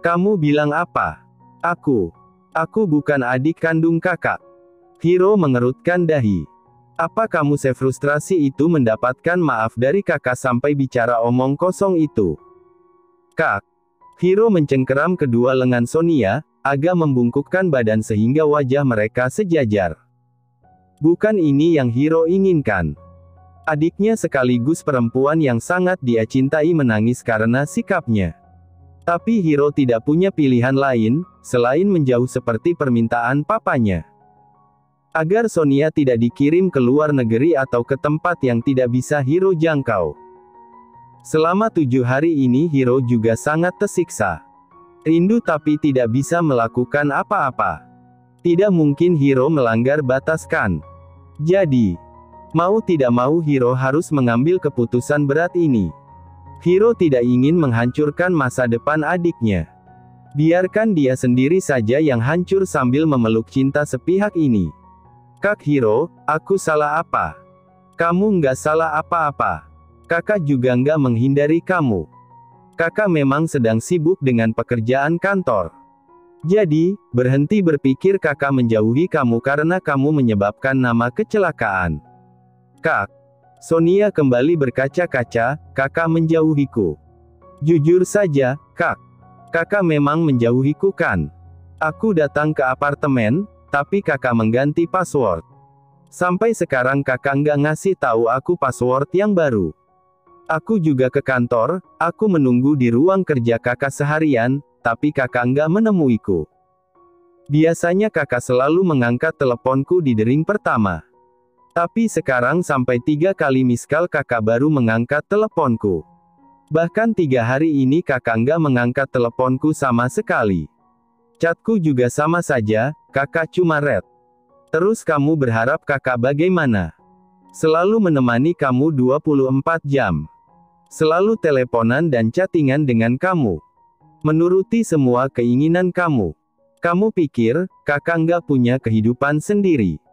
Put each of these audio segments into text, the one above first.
Kamu bilang apa? Aku bukan adik kandung kakak. Hiro mengerutkan dahi. Apa kamu sefrustrasi itu mendapatkan maaf dari kakak sampai bicara omong kosong itu? Kak. Hiro mencengkeram kedua lengan Sonia, agak membungkukkan badan sehingga wajah mereka sejajar. Bukan ini yang Hiro inginkan. Adiknya sekaligus perempuan yang sangat dia cintai menangis karena sikapnya. Tapi Hiro tidak punya pilihan lain, selain menjauh seperti permintaan papanya. Agar Sonia tidak dikirim ke luar negeri atau ke tempat yang tidak bisa Hiro jangkau. Selama 7 hari ini Hiro juga sangat tersiksa. Rindu tapi tidak bisa melakukan apa-apa. Tidak mungkin Hiro melanggar batas kan. Jadi, mau tidak mau Hiro harus mengambil keputusan berat ini. Hiro tidak ingin menghancurkan masa depan adiknya. Biarkan dia sendiri saja yang hancur sambil memeluk cinta sepihak ini. Kak Hiro, aku salah apa? Kamu nggak salah apa-apa. Kakak juga nggak menghindari kamu. Kakak memang sedang sibuk dengan pekerjaan kantor. Jadi, berhenti berpikir kakak menjauhi kamu karena kamu menyebabkan nama kecelakaan. Kak. Sonia kembali berkaca-kaca, kakak menjauhiku. Jujur saja, kak. Kakak memang menjauhiku kan? Aku datang ke apartemen, tapi kakak mengganti password. Sampai sekarang kakak nggak ngasih tahu aku password yang baru. Aku juga ke kantor, aku menunggu di ruang kerja kakak seharian, tapi kakak nggak menemuiku. Biasanya kakak selalu mengangkat teleponku di dering pertama. Tapi sekarang sampai 3 kali miskal kakak baru mengangkat teleponku. Bahkan 3 hari ini kakak nggak mengangkat teleponku sama sekali. Chatku juga sama saja, kakak cuma read. Terus kamu berharap kakak bagaimana? Selalu menemani kamu 24 jam. Selalu teleponan dan chattingan dengan kamu. Menuruti semua keinginan kamu. Kamu pikir, kakak nggak punya kehidupan sendiri.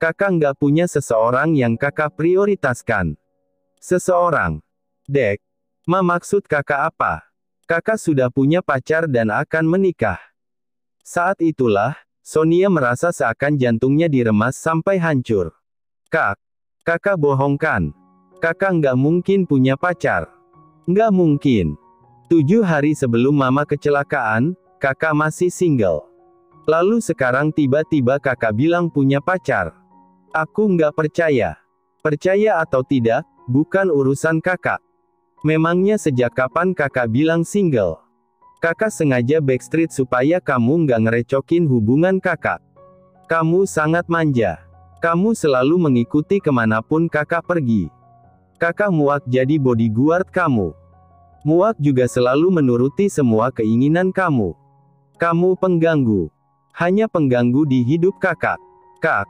Kakak nggak punya seseorang yang kakak prioritaskan. Seseorang. Dek. Maksud kakak apa? Kakak sudah punya pacar dan akan menikah. Saat itulah, Sonia merasa seakan jantungnya diremas sampai hancur. Kak. Kakak bohong kan? Kakak nggak mungkin punya pacar. Nggak mungkin. 7 hari sebelum mama kecelakaan, kakak masih single. Lalu sekarang tiba-tiba kakak bilang punya pacar. Aku nggak percaya. Percaya atau tidak, bukan urusan kakak. Memangnya sejak kapan kakak bilang single? Kakak sengaja backstreet supaya kamu nggak ngerecokin hubungan kakak. Kamu sangat manja. Kamu selalu mengikuti kemanapun kakak pergi. Kakak muak jadi bodyguard kamu. Muak juga selalu menuruti semua keinginan kamu. Kamu pengganggu. Hanya pengganggu di hidup kakak. Kak.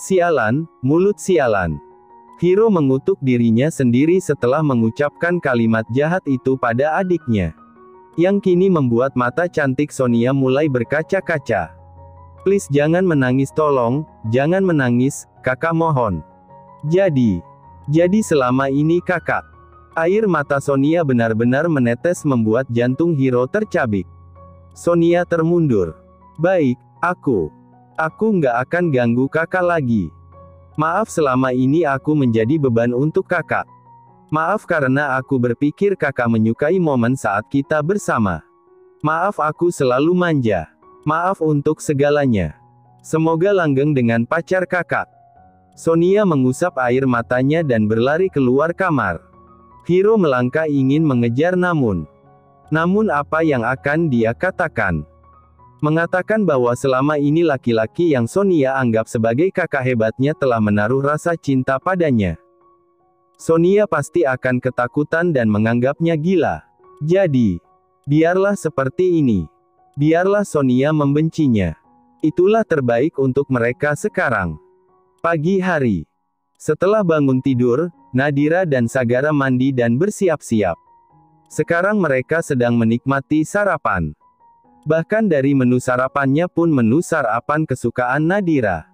Sialan, mulut sialan. Hiro mengutuk dirinya sendiri setelah mengucapkan kalimat jahat itu pada adiknya. Yang kini membuat mata cantik Sonia mulai berkaca-kaca. Please jangan menangis tolong, jangan menangis, kakak mohon. Jadi selama ini kakak. Air mata Sonia benar-benar menetes membuat jantung Hiro tercabik. Sonia termundur. Baik, aku nggak akan ganggu kakak lagi. Maaf selama ini aku menjadi beban untuk kakak. Maaf karena aku berpikir kakak menyukai momen saat kita bersama. Maaf aku selalu manja. Maaf untuk segalanya. Semoga langgeng dengan pacar kakak. Sonia mengusap air matanya dan berlari keluar kamar. Hiro melangkah ingin mengejar namun apa yang akan dia katakan? Mengatakan bahwa selama ini laki-laki yang Sonia anggap sebagai kakak hebatnya telah menaruh rasa cinta padanya. Sonia pasti akan ketakutan dan menganggapnya gila. Jadi, biarlah seperti ini. Biarlah Sonia membencinya. Itulah terbaik untuk mereka sekarang. Pagi hari. Setelah bangun tidur, Nadira dan Sagara mandi dan bersiap-siap. Sekarang mereka sedang menikmati sarapan. Bahkan dari menu sarapannya pun menu sarapan kesukaan Nadira.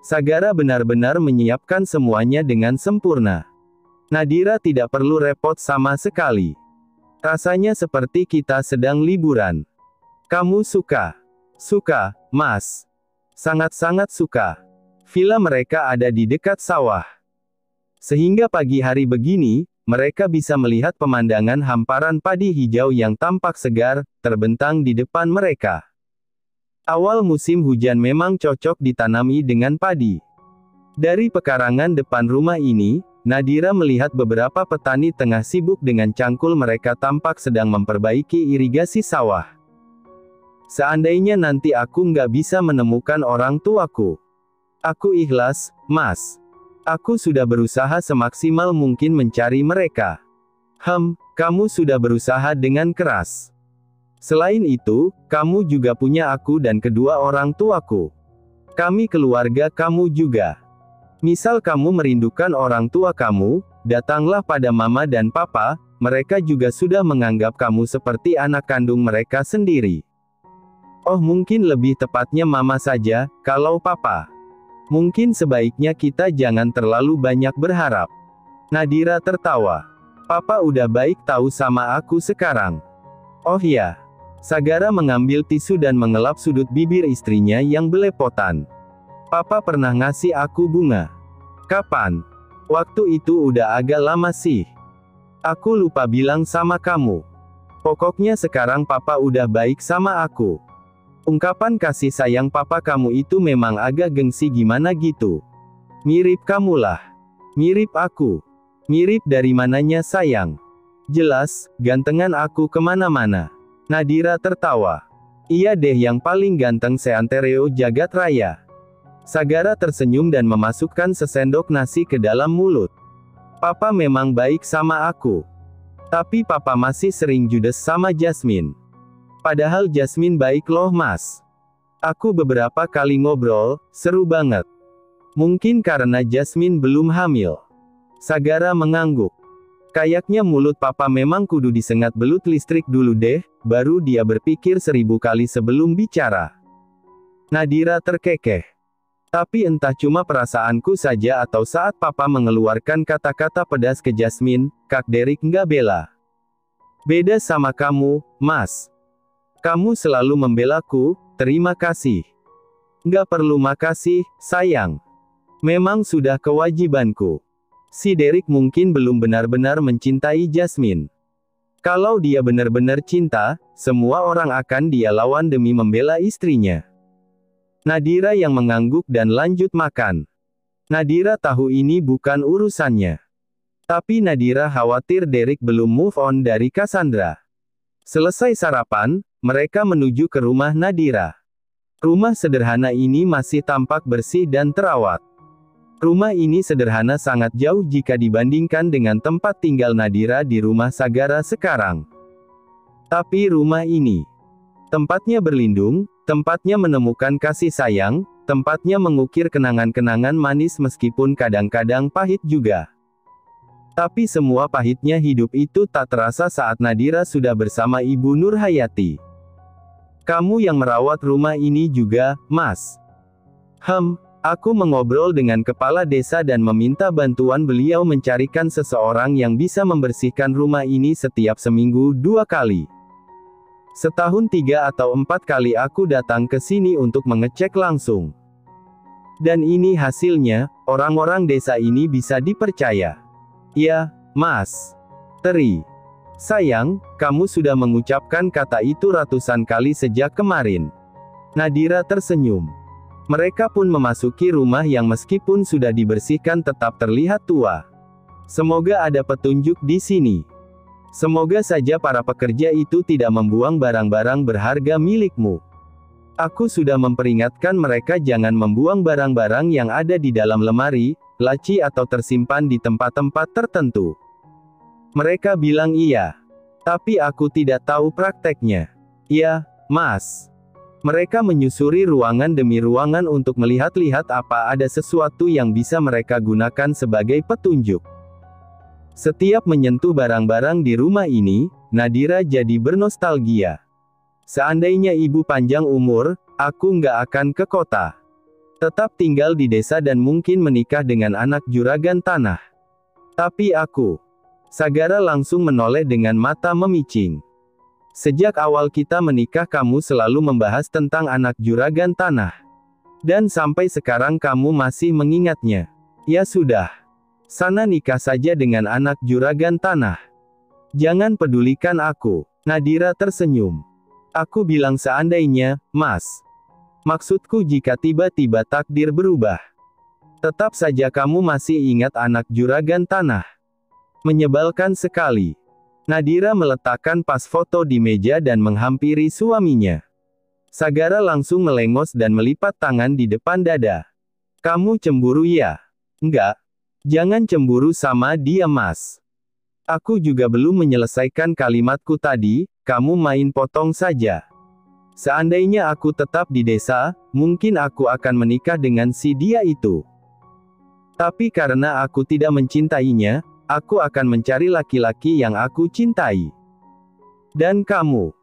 Sagara benar-benar menyiapkan semuanya dengan sempurna. Nadira tidak perlu repot sama sekali. Rasanya seperti kita sedang liburan. Kamu suka? Suka, Mas. Sangat-sangat suka. Villa mereka ada di dekat sawah. Sehingga pagi hari begini, mereka bisa melihat pemandangan hamparan padi hijau yang tampak segar, terbentang di depan mereka. Awal musim hujan memang cocok ditanami dengan padi. Dari pekarangan depan rumah ini, Nadira melihat beberapa petani tengah sibuk dengan cangkul mereka tampak sedang memperbaiki irigasi sawah. Seandainya nanti aku nggak bisa menemukan orang tuaku. Aku ikhlas, Mas. Aku sudah berusaha semaksimal mungkin mencari mereka. Kamu sudah berusaha dengan keras. Selain itu, kamu juga punya aku dan kedua orang tuaku. Kami keluarga kamu juga. Misal kamu merindukan orang tua kamu, datanglah pada mama dan papa, mereka juga sudah menganggap kamu seperti anak kandung mereka sendiri. Oh mungkin lebih tepatnya mama saja, kalau papa. Mungkin sebaiknya kita jangan terlalu banyak berharap. Nadira tertawa. Papa udah baik tahu sama aku sekarang. Oh ya. Sagara mengambil tisu dan mengelap sudut bibir istrinya yang belepotan. Papa pernah ngasih aku bunga. Kapan? Waktu itu udah agak lama sih. Aku lupa bilang sama kamu. Pokoknya sekarang papa udah baik sama aku. Ungkapan kasih sayang papa kamu itu memang agak gengsi gimana gitu. Mirip kamulah. Mirip aku. Mirip dari mananya sayang? Jelas, gantengan aku kemana-mana. Nadira tertawa. Iya deh yang paling ganteng seantero jagat raya. Sagara tersenyum dan memasukkan sesendok nasi ke dalam mulut. Papa memang baik sama aku. Tapi papa masih sering judes sama Jasmine. Padahal Jasmine baik loh Mas. Aku beberapa kali ngobrol, seru banget. Mungkin karena Jasmine belum hamil. Sagara mengangguk. Kayaknya mulut papa memang kudu disengat belut listrik dulu deh, baru dia berpikir 1000 kali sebelum bicara. Nadira terkekeh. Tapi entah cuma perasaanku saja atau saat papa mengeluarkan kata-kata pedas ke Jasmine, Kak Derek nggak bela. Beda sama kamu, Mas. Kamu selalu membelaku, terima kasih. Nggak perlu makasih, sayang. Memang sudah kewajibanku. Si Derek mungkin belum benar-benar mencintai Jasmine. Kalau dia benar-benar cinta, semua orang akan dia lawan demi membela istrinya. Nadira yang mengangguk dan lanjut makan. Nadira tahu ini bukan urusannya. Tapi Nadira khawatir Derek belum move on dari Cassandra. Selesai sarapan, mereka menuju ke rumah Nadira. Rumah sederhana ini masih tampak bersih dan terawat. Rumah ini sederhana sangat jauh jika dibandingkan dengan tempat tinggal Nadira di rumah Sagara sekarang. Tapi rumah ini, tempatnya berlindung, tempatnya menemukan kasih sayang, tempatnya mengukir kenangan-kenangan manis meskipun kadang-kadang pahit juga. Tapi semua pahitnya hidup itu tak terasa saat Nadira sudah bersama Ibu Nurhayati. Kamu yang merawat rumah ini juga, Mas. Aku mengobrol dengan kepala desa dan meminta bantuan beliau mencarikan seseorang yang bisa membersihkan rumah ini setiap seminggu 2 kali. Setahun 3 atau 4 kali aku datang ke sini untuk mengecek langsung. Dan ini hasilnya, orang-orang desa ini bisa dipercaya. Ya, Mas. Teri. Sayang, kamu sudah mengucapkan kata itu ratusan kali sejak kemarin. Nadira tersenyum. Mereka pun memasuki rumah yang meskipun sudah dibersihkan tetap terlihat tua. Semoga ada petunjuk di sini. Semoga saja para pekerja itu tidak membuang barang-barang berharga milikmu. Aku sudah memperingatkan mereka jangan membuang barang-barang yang ada di dalam lemari, laci atau tersimpan di tempat-tempat tertentu. Mereka bilang iya. Tapi aku tidak tahu prakteknya. Ya, Mas. Mereka menyusuri ruangan demi ruangan untuk melihat-lihat apa ada sesuatu yang bisa mereka gunakan sebagai petunjuk. Setiap menyentuh barang-barang di rumah ini, Nadira jadi bernostalgia. Seandainya ibu panjang umur, aku nggak akan ke kota. Tetap tinggal di desa dan mungkin menikah dengan anak juragan tanah. Tapi aku. Sagara langsung menoleh dengan mata memicing. Sejak awal kita menikah kamu selalu membahas tentang anak juragan tanah. Dan sampai sekarang kamu masih mengingatnya. Ya sudah. Sana nikah saja dengan anak juragan tanah. Jangan pedulikan aku. Nadira tersenyum. Aku bilang seandainya, Mas. Maksudku jika tiba-tiba takdir berubah. Tetap saja kamu masih ingat anak juragan tanah. Menyebalkan sekali. Nadira meletakkan pas foto di meja dan menghampiri suaminya. Sagara langsung melengos dan melipat tangan di depan dada. Kamu cemburu ya? Enggak. Jangan cemburu sama dia Mas. Aku juga belum menyelesaikan kalimatku tadi, kamu main potong saja. Seandainya aku tetap di desa, mungkin aku akan menikah dengan si dia itu. Tapi karena aku tidak mencintainya, aku akan mencari laki-laki yang aku cintai. Dan kamu.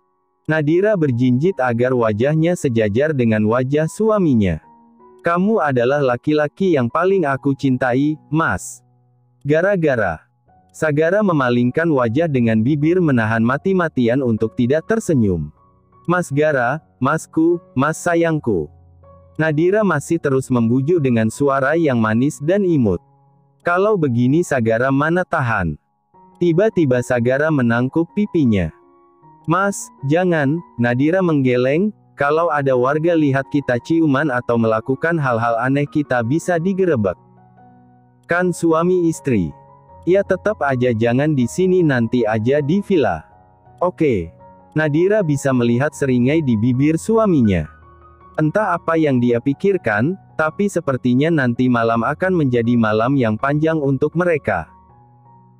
Nadira berjinjit agar wajahnya sejajar dengan wajah suaminya. Kamu adalah laki-laki yang paling aku cintai, Mas. Gara-gara. Sagara memalingkan wajah dengan bibir menahan mati-matian untuk tidak tersenyum. Mas Gara, Masku, Mas sayangku. Nadira masih terus membujuk dengan suara yang manis dan imut. Kalau begini Sagara mana tahan. Tiba-tiba Sagara menangkup pipinya. Mas, jangan, Nadira menggeleng, kalau ada warga lihat kita ciuman atau melakukan hal-hal aneh kita bisa digerebek. Kan suami istri. Ya tetap aja jangan di sini nanti aja di villa. Oke. Nadira bisa melihat seringai di bibir suaminya. Entah apa yang dia pikirkan, tapi sepertinya nanti malam akan menjadi malam yang panjang untuk mereka.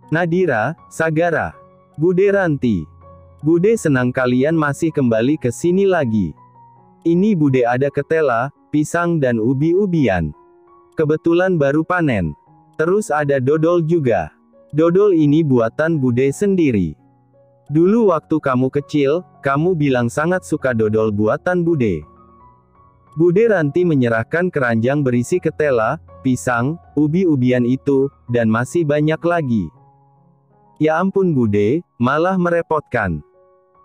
Nadira, Sagara, Bude Ranti. Bude senang kalian masih kembali ke sini lagi. Ini Bude ada ketela, pisang dan ubi-ubian. Kebetulan baru panen. Terus ada dodol juga. Dodol ini buatan Bude sendiri. Dulu waktu kamu kecil, kamu bilang sangat suka dodol buatan Bude. Bude Ranti menyerahkan keranjang berisi ketela, pisang, ubi-ubian itu, dan masih banyak lagi. Ya ampun Bude, malah merepotkan.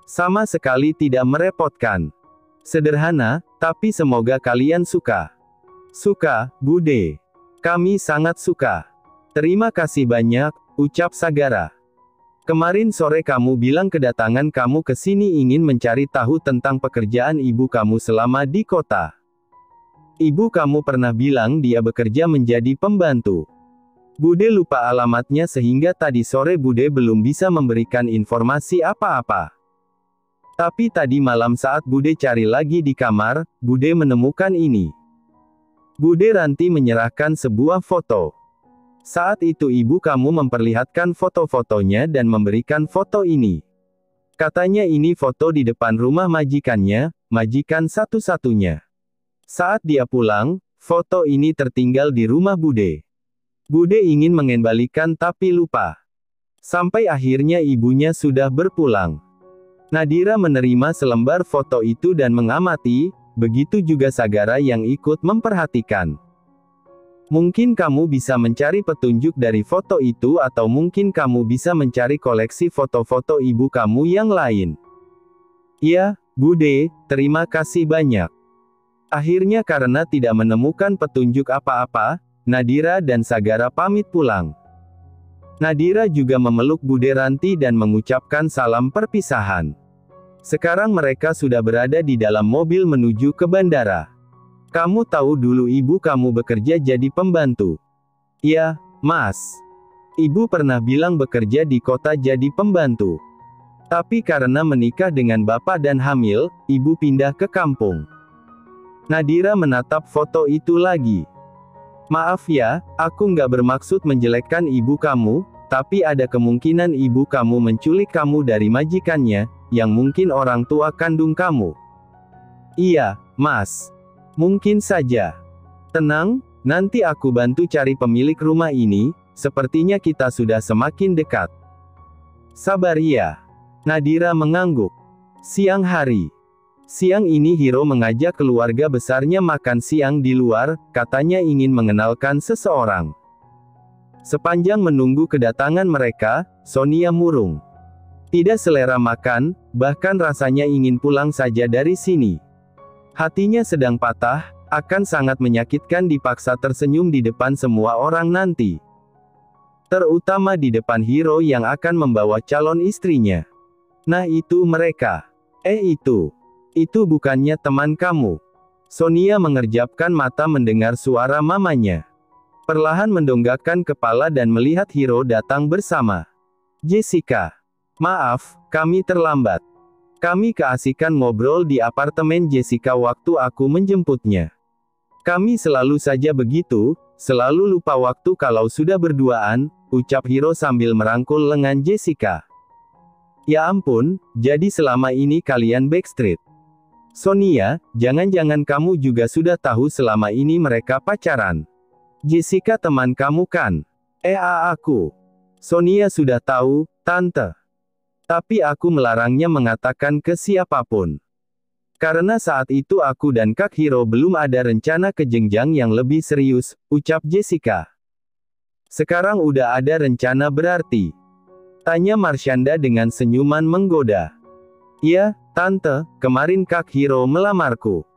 Sama sekali tidak merepotkan. Sederhana, tapi semoga kalian suka. Suka, Bude. Kami sangat suka. Terima kasih banyak, ucap Sagara. Kemarin sore kamu bilang kedatangan kamu ke sini ingin mencari tahu tentang pekerjaan ibu kamu selama di kota. Ibu kamu pernah bilang dia bekerja menjadi pembantu. Bude lupa alamatnya sehingga tadi sore Bude belum bisa memberikan informasi apa-apa. Tapi tadi malam saat Bude cari lagi di kamar, Bude menemukan ini. Bude Ranti menyerahkan sebuah foto. Saat itu ibu kamu memperlihatkan foto-fotonya dan memberikan foto ini. Katanya ini foto di depan rumah majikannya, majikan satu-satunya. Saat dia pulang, foto ini tertinggal di rumah Bude. Bude ingin mengembalikan tapi lupa. Sampai akhirnya ibunya sudah berpulang. Nadira menerima selembar foto itu dan mengamati, begitu juga Sagara yang ikut memperhatikan. Mungkin kamu bisa mencari petunjuk dari foto itu atau mungkin kamu bisa mencari koleksi foto-foto ibu kamu yang lain. Ya, Bude, terima kasih banyak. Akhirnya karena tidak menemukan petunjuk apa-apa, Nadira dan Sagara pamit pulang. Nadira juga memeluk Bude Ranti dan mengucapkan salam perpisahan. Sekarang mereka sudah berada di dalam mobil menuju ke bandara. Kamu tahu dulu ibu kamu bekerja jadi pembantu. Ya, Mas. Ibu pernah bilang bekerja di kota jadi pembantu. Tapi karena menikah dengan bapak dan hamil, ibu pindah ke kampung. Nadira menatap foto itu lagi. Maaf ya, aku nggak bermaksud menjelekkan ibu kamu, tapi ada kemungkinan ibu kamu menculik kamu dari majikannya, yang mungkin orang tua kandung kamu. Iya, Mas. Mungkin saja. Tenang, nanti aku bantu cari pemilik rumah ini, sepertinya kita sudah semakin dekat. Sabar ya. Nadira mengangguk. Siang hari. Siang ini Hiro mengajak keluarga besarnya makan siang di luar, katanya ingin mengenalkan seseorang. Sepanjang menunggu kedatangan mereka, Sonia murung. Tidak selera makan, bahkan rasanya ingin pulang saja dari sini. Hatinya sedang patah, akan sangat menyakitkan dipaksa tersenyum di depan semua orang nanti. Terutama di depan Hiro yang akan membawa calon istrinya. Nah itu mereka. Itu bukannya teman kamu. Sonia mengerjapkan mata mendengar suara mamanya. Perlahan mendongakkan kepala dan melihat Hiro datang bersama Jessica. Maaf, kami terlambat. Kami keasikan ngobrol di apartemen Jessica waktu aku menjemputnya. Kami selalu saja begitu, selalu lupa waktu kalau sudah berduaan, ucap Hiro sambil merangkul lengan Jessica. Ya ampun, jadi selama ini kalian backstreet. Sonia, jangan-jangan kamu juga sudah tahu selama ini mereka pacaran. Jessica teman kamu kan? Aku. Sonia sudah tahu, Tante. Tapi aku melarangnya mengatakan ke siapapun. Karena saat itu aku dan Kak Hiro belum ada rencana ke jenjang yang lebih serius, ucap Jessica. Sekarang udah ada rencana berarti? Tanya Marshanda dengan senyuman menggoda. Iya, Tante, kemarin Kak Hiro melamarku.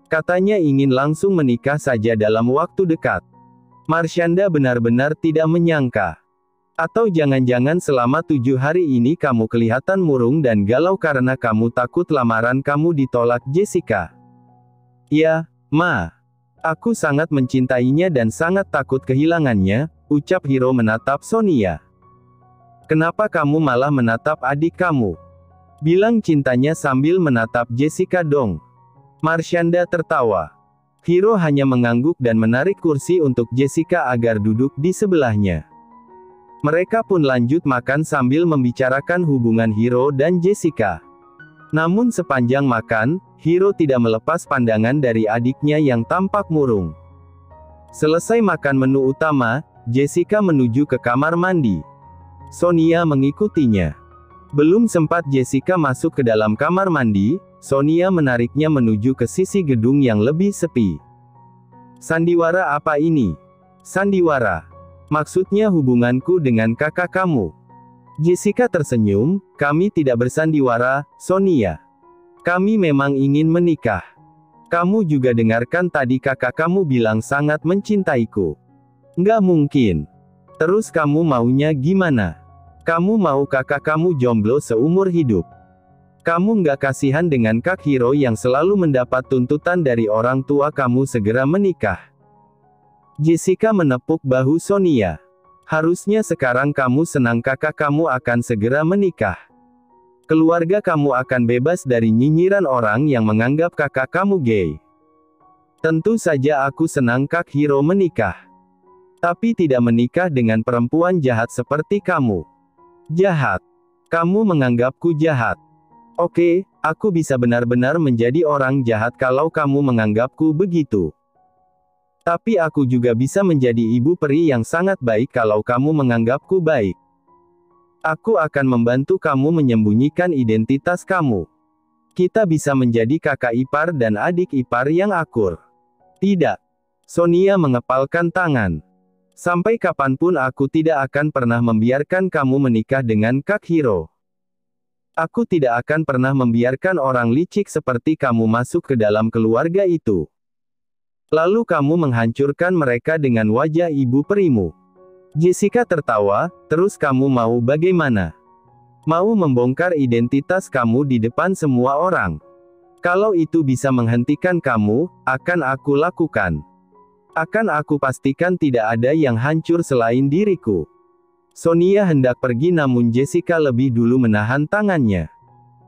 Katanya ingin langsung menikah saja dalam waktu dekat. Marshanda benar-benar tidak menyangka. Atau jangan-jangan selama 7 hari ini kamu kelihatan murung dan galau karena kamu takut lamaran kamu ditolak Jessica. Ya, Ma. Aku sangat mencintainya dan sangat takut kehilangannya, ucap Hiro menatap Sonia. Kenapa kamu malah menatap adik kamu? Bilang cintanya sambil menatap Jessica dong. Marshanda tertawa. Hiro hanya mengangguk dan menarik kursi untuk Jessica agar duduk di sebelahnya. Mereka pun lanjut makan sambil membicarakan hubungan Hiro dan Jessica. Namun sepanjang makan, Hiro tidak melepas pandangan dari adiknya yang tampak murung. Selesai makan menu utama, Jessica menuju ke kamar mandi. Sonia mengikutinya. Belum sempat Jessica masuk ke dalam kamar mandi, Sonia menariknya menuju ke sisi gedung yang lebih sepi. Sandiwara apa ini? Sandiwara. Maksudnya hubunganku dengan kakak kamu. Jessica tersenyum, kami tidak bersandiwara, Sonia. Kami memang ingin menikah. Kamu juga dengarkan tadi kakak kamu bilang sangat mencintaiku. Nggak mungkin. Terus kamu maunya gimana? Kamu mau kakak kamu jomblo seumur hidup. Kamu nggak kasihan dengan Kak Hiro yang selalu mendapat tuntutan dari orang tua kamu segera menikah. Jessica menepuk bahu Sonia. Harusnya sekarang kamu senang kakak kamu akan segera menikah. Keluarga kamu akan bebas dari nyinyiran orang yang menganggap kakak kamu gay. Tentu saja aku senang Kak Hiro menikah. Tapi tidak menikah dengan perempuan jahat seperti kamu. Jahat. Kamu menganggapku jahat. Oke, aku bisa benar-benar menjadi orang jahat kalau kamu menganggapku begitu. Tapi aku juga bisa menjadi ibu peri yang sangat baik kalau kamu menganggapku baik. Aku akan membantu kamu menyembunyikan identitas kamu. Kita bisa menjadi kakak ipar dan adik ipar yang akur. Tidak. Sonia mengepalkan tangan. Sampai kapanpun aku tidak akan pernah membiarkan kamu menikah dengan Kak Hiro. Aku tidak akan pernah membiarkan orang licik seperti kamu masuk ke dalam keluarga itu. Lalu kamu menghancurkan mereka dengan wajah ibu perimu. Jessica tertawa, terus kamu mau bagaimana? Mau membongkar identitas kamu di depan semua orang? Kalau itu bisa menghentikan kamu, akan aku lakukan. Akan aku pastikan tidak ada yang hancur selain diriku. Sonia hendak pergi namun Jessica lebih dulu menahan tangannya.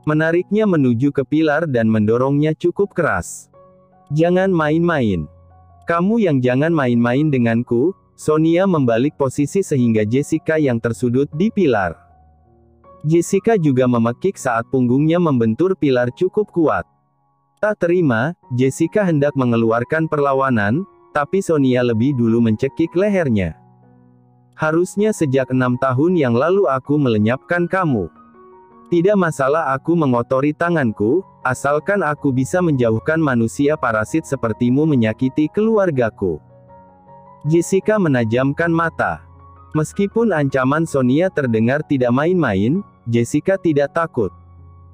Menariknya menuju ke pilar dan mendorongnya cukup keras. Jangan main-main. Kamu yang jangan main-main denganku. Sonia membalik posisi sehingga Jessica yang tersudut di pilar. Jessica juga memekik saat punggungnya membentur pilar cukup kuat. Tak terima, Jessica hendak mengeluarkan perlawanan, tapi Sonia lebih dulu mencekik lehernya. Harusnya sejak 6 tahun yang lalu aku melenyapkan kamu. Tidak masalah aku mengotori tanganku, asalkan aku bisa menjauhkan manusia parasit sepertimu menyakiti keluargaku. Jessica menajamkan mata. Meskipun ancaman Sonia terdengar tidak main-main, Jessica tidak takut.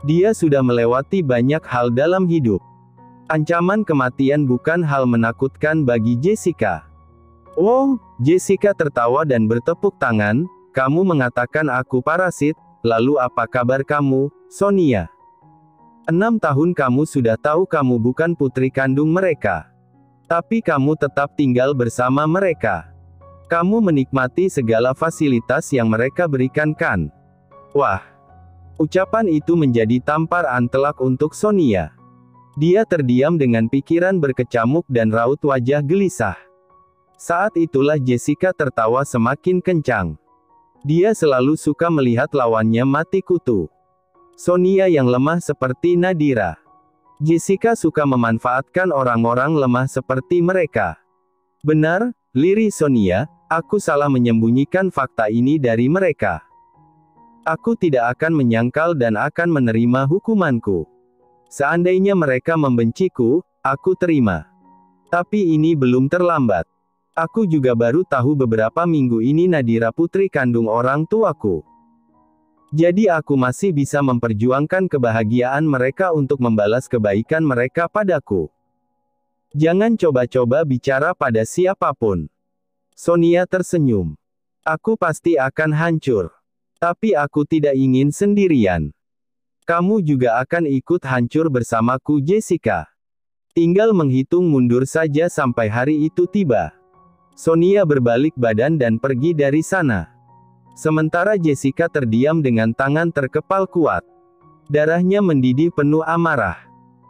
Dia sudah melewati banyak hal dalam hidup. Ancaman kematian bukan hal menakutkan bagi Jessica. Oh, Jessica tertawa dan bertepuk tangan. Kamu mengatakan aku parasit, lalu apa kabar kamu, Sonia? 6 tahun kamu sudah tahu kamu bukan putri kandung mereka. Tapi kamu tetap tinggal bersama mereka. Kamu menikmati segala fasilitas yang mereka berikan kan? Wah. Ucapan itu menjadi tampar antelak untuk Sonia. Dia terdiam dengan pikiran berkecamuk dan raut wajah gelisah. Saat itulah Jessica tertawa semakin kencang. Dia selalu suka melihat lawannya mati kutu. Sonia yang lemah seperti Nadira. Jessica suka memanfaatkan orang-orang lemah seperti mereka. Benar, lirih Sonia, aku salah menyembunyikan fakta ini dari mereka. Aku tidak akan menyangkal dan akan menerima hukumanku. Seandainya mereka membenciku, aku terima. Tapi ini belum terlambat. Aku juga baru tahu beberapa minggu ini Nadira putri kandung orang tuaku. Jadi aku masih bisa memperjuangkan kebahagiaan mereka untuk membalas kebaikan mereka padaku. Jangan coba-coba bicara pada siapapun. Sonia tersenyum. Aku pasti akan hancur. Tapi aku tidak ingin sendirian. Kamu juga akan ikut hancur bersamaku Jessica. Tinggal menghitung mundur saja sampai hari itu tiba. Sonia berbalik badan dan pergi dari sana. Sementara Jessica terdiam dengan tangan terkepal kuat. Darahnya mendidih penuh amarah.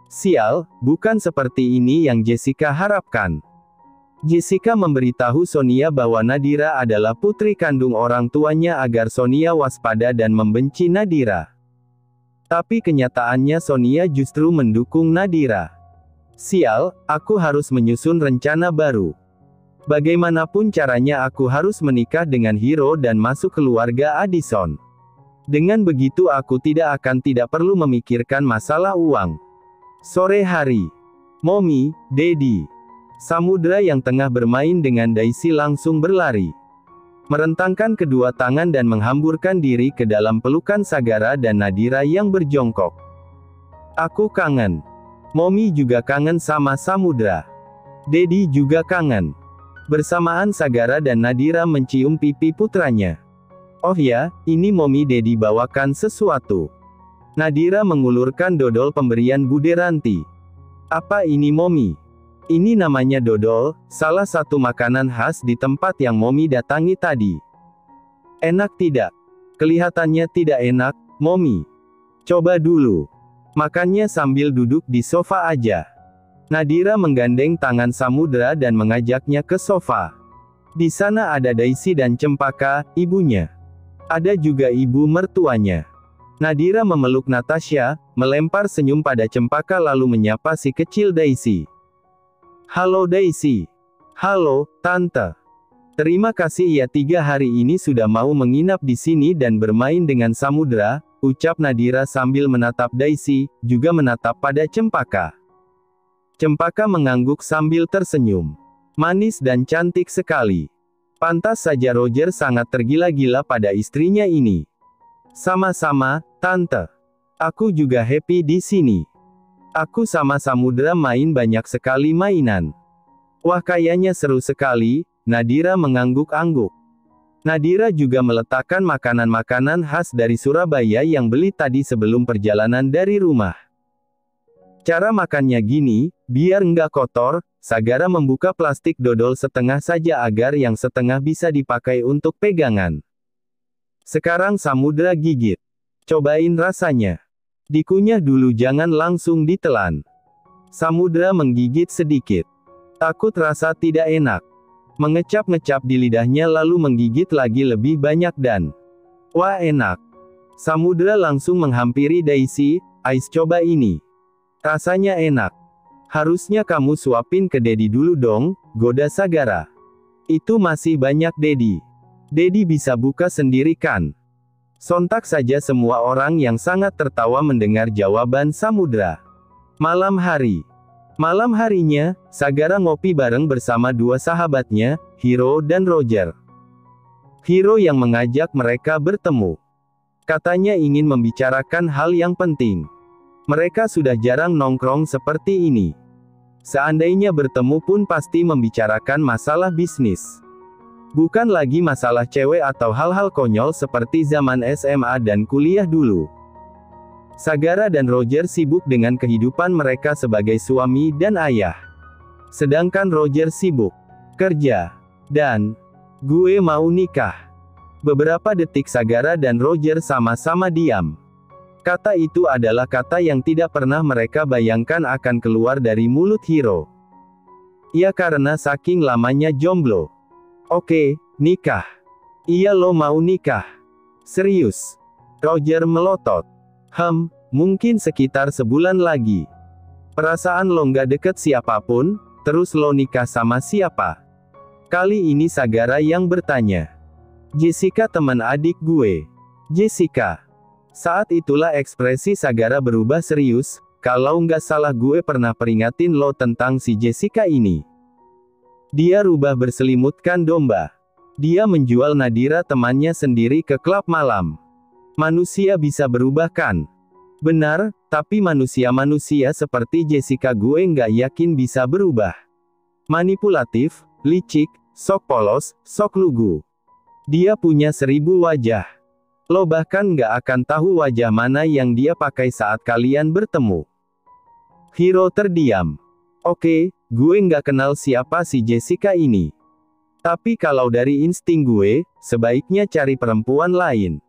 Sial, bukan seperti ini yang Jessica harapkan. Jessica memberitahu Sonia bahwa Nadira adalah putri kandung orang tuanya agar Sonia waspada dan membenci Nadira. Tapi kenyataannya Sonia justru mendukung Nadira. Sial, aku harus menyusun rencana baru. Bagaimanapun caranya aku harus menikah dengan Hiro dan masuk keluarga Addison. Dengan begitu aku tidak perlu memikirkan masalah uang. Sore hari. Mommy, Daddy. Samudra yang tengah bermain dengan Daisy langsung berlari. Merentangkan kedua tangan dan menghamburkan diri ke dalam pelukan Sagara dan Nadira yang berjongkok. Aku kangen. Mommy juga kangen sama Samudra. Daddy juga kangen. Bersamaan Sagara dan Nadira mencium pipi putranya. Oh ya, ini Mommy Daddy bawakan sesuatu. Nadira mengulurkan dodol pemberian Bude Ranti. Apa ini Mommy? Ini namanya dodol, salah satu makanan khas di tempat yang Mommy datangi tadi. Enak tidak? Kelihatannya tidak enak, Mommy. Coba dulu. Makannya sambil duduk di sofa aja. Nadira menggandeng tangan Samudra dan mengajaknya ke sofa. Di sana ada Daisy dan Cempaka, ibunya. Ada juga ibu mertuanya. Nadira memeluk Natasha, melempar senyum pada Cempaka lalu menyapa si kecil Daisy. Halo Daisy. Halo, Tante. Terima kasih ya 3 hari ini sudah mau menginap di sini dan bermain dengan Samudra, ucap Nadira sambil menatap Daisy, juga menatap pada Cempaka. Cempaka mengangguk sambil tersenyum. Manis dan cantik sekali. Pantas saja Roger sangat tergila-gila pada istrinya ini. Sama-sama, Tante. Aku juga happy di sini. Aku sama Samudra main banyak sekali mainan. Wah kayaknya seru sekali, Nadira mengangguk-angguk. Nadira juga meletakkan makanan-makanan khas dari Surabaya yang beli tadi sebelum perjalanan dari rumah. Cara makannya gini, biar nggak kotor, Sagara membuka plastik dodol setengah saja agar yang setengah bisa dipakai untuk pegangan. Sekarang Samudra gigit. Cobain rasanya. Dikunyah dulu jangan langsung ditelan. Samudra menggigit sedikit. Takut rasa tidak enak. Mengecap-ngecap di lidahnya lalu menggigit lagi lebih banyak dan... Wah enak. Samudra langsung menghampiri Daisy, Ais coba ini. Rasanya enak. Harusnya kamu suapin ke Dedi dulu dong, goda Sagara. Itu masih banyak Dedi. Dedi bisa buka sendiri kan? Sontak saja semua orang yang sangat tertawa mendengar jawaban Samudra. Malam hari. Malam harinya, Sagara ngopi bareng bersama 2 sahabatnya, Hiro dan Roger. Hiro yang mengajak mereka bertemu. Katanya ingin membicarakan hal yang penting. Mereka sudah jarang nongkrong seperti ini. Seandainya bertemu pun pasti membicarakan masalah bisnis. Bukan lagi masalah cewek atau hal-hal konyol seperti zaman SMA dan kuliah dulu. Sagara dan Roger sibuk dengan kehidupan mereka sebagai suami dan ayah. Sedangkan Roger sibuk kerja. Dan gue mau nikah. Beberapa detik Sagara dan Roger sama-sama diam. Kata itu adalah kata yang tidak pernah mereka bayangkan akan keluar dari mulut Hiro. Ya karena saking lamanya jomblo. Oke, nikah. Iya lo mau nikah. Serius. Roger melotot. Mungkin sekitar sebulan lagi. Perasaan lo nggak deket siapapun, terus lo nikah sama siapa? Kali ini Sagara yang bertanya. Jessica teman adik gue. Jessica. Saat itulah ekspresi Sagara berubah serius, kalau nggak salah gue pernah peringatin lo tentang si Jessica ini. Dia rubah berselimutkan domba. Dia menjual Nadira temannya sendiri ke klub malam. Manusia bisa berubah kan? Benar, tapi manusia-manusia seperti Jessica gue nggak yakin bisa berubah. Manipulatif, licik, sok polos, sok lugu. Dia punya 1000 wajah. Lo bahkan nggak akan tahu wajah mana yang dia pakai saat kalian bertemu. Hiro terdiam. Oke, gue nggak kenal siapa si Jessica ini. Tapi kalau dari insting gue, sebaiknya cari perempuan lain.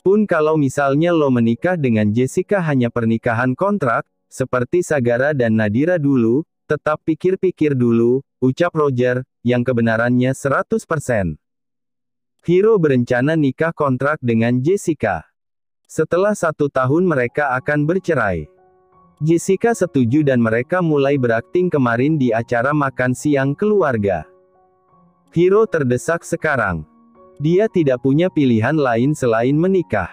Pun kalau misalnya lo menikah dengan Jessica hanya pernikahan kontrak, seperti Sagara dan Nadira dulu, tetap pikir-pikir dulu, ucap Roger, yang kebenarannya 100%. Hiro berencana nikah kontrak dengan Jessica. Setelah 1 tahun mereka akan bercerai. Jessica setuju dan mereka mulai berakting kemarin di acara makan siang keluarga. Hiro terdesak sekarang. Dia tidak punya pilihan lain selain menikah.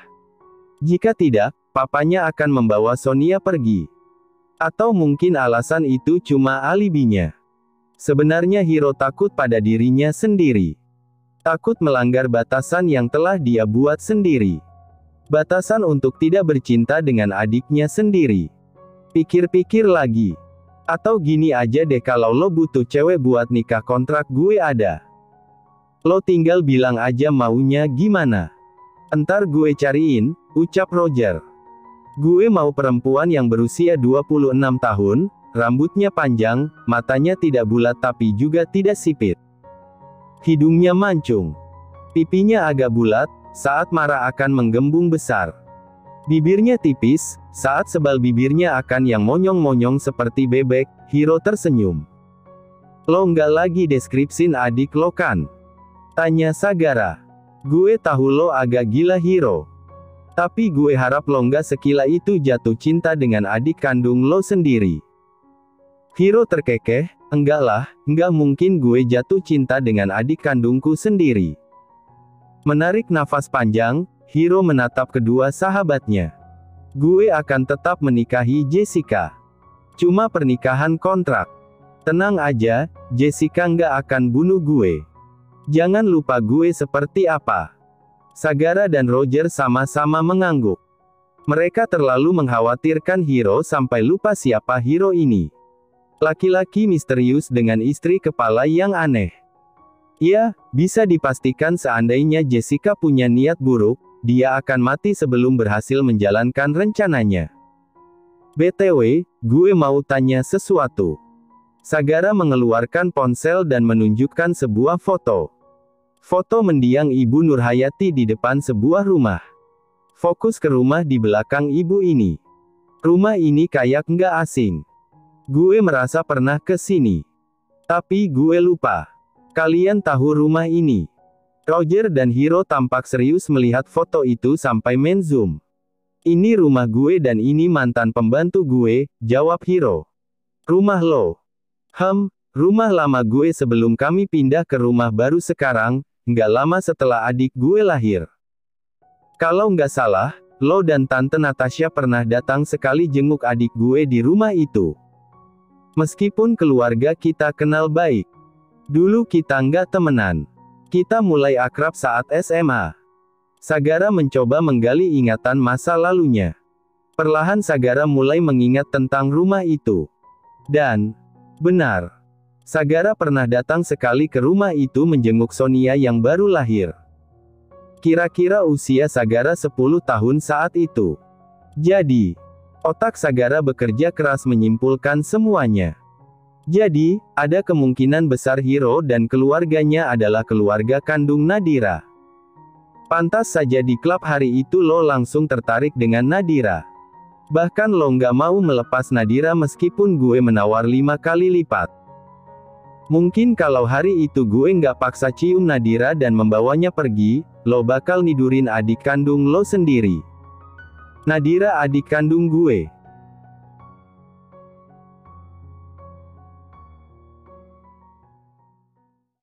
Jika tidak, papanya akan membawa Sonia pergi. Atau mungkin alasan itu cuma alibinya. Sebenarnya Hiro takut pada dirinya sendiri. Takut melanggar batasan yang telah dia buat sendiri. Batasan untuk tidak bercinta dengan adiknya sendiri. Pikir-pikir lagi. Atau gini aja deh, kalau lo butuh cewek buat nikah kontrak gue ada. Lo tinggal bilang aja maunya gimana. Entar gue cariin, ucap Roger. Gue mau perempuan yang berusia 26 tahun, rambutnya panjang, matanya tidak bulat tapi juga tidak sipit. Hidungnya mancung. Pipinya agak bulat, saat marah akan menggembung besar. Bibirnya tipis, saat sebal bibirnya akan yang monyong-monyong seperti bebek. Hiro tersenyum. Lo nggak lagi deskripsin adik lo kan? Tanya Sagara. Gue tahu lo agak gila Hiro. Tapi gue harap lo nggak sekila itu jatuh cinta dengan adik kandung lo sendiri. Hiro terkekeh. Enggak lah, enggak mungkin gue jatuh cinta dengan adik kandungku sendiri. Menarik nafas panjang, Hiro menatap kedua sahabatnya. Gue akan tetap menikahi Jessica. Cuma pernikahan kontrak. Tenang aja, Jessica nggak akan bunuh gue. Jangan lupa gue seperti apa. Sagara dan Roger sama-sama mengangguk. Mereka terlalu mengkhawatirkan Hiro sampai lupa siapa Hiro ini. Laki-laki misterius dengan istri kepala yang aneh. Ya, bisa dipastikan seandainya Jessica punya niat buruk, dia akan mati sebelum berhasil menjalankan rencananya. BTW, gue mau tanya sesuatu. Sagara mengeluarkan ponsel dan menunjukkan sebuah foto. Foto mendiang Ibu Nurhayati di depan sebuah rumah. Fokus ke rumah di belakang ibu ini. Rumah ini kayak nggak asing. Gue merasa pernah ke sini. Tapi gue lupa. Kalian tahu rumah ini? Roger dan Hiro tampak serius melihat foto itu sampai main zoom. Ini rumah gue dan ini mantan pembantu gue, jawab Hiro. Rumah lo? Rumah lama gue sebelum kami pindah ke rumah baru sekarang, nggak lama setelah adik gue lahir. Kalau nggak salah, lo dan Tante Natasha pernah datang sekali jenguk adik gue di rumah itu. Meskipun keluarga kita kenal baik. Dulu kita nggak temenan. Kita mulai akrab saat SMA. Sagara mencoba menggali ingatan masa lalunya. Perlahan Sagara mulai mengingat tentang rumah itu. Dan, benar, Sagara pernah datang sekali ke rumah itu menjenguk Sonia yang baru lahir. Kira-kira usia Sagara 10 tahun saat itu. Jadi, otak Sagara bekerja keras menyimpulkan semuanya. Jadi, ada kemungkinan besar Hiro dan keluarganya adalah keluarga kandung Nadira. Pantas saja di klub hari itu lo langsung tertarik dengan Nadira. Bahkan lo nggak mau melepas Nadira meskipun gue menawar 5 kali lipat. Mungkin kalau hari itu gue nggak paksa cium Nadira dan membawanya pergi, lo bakal nidurin adik kandung lo sendiri. Nadira adik kandung gue.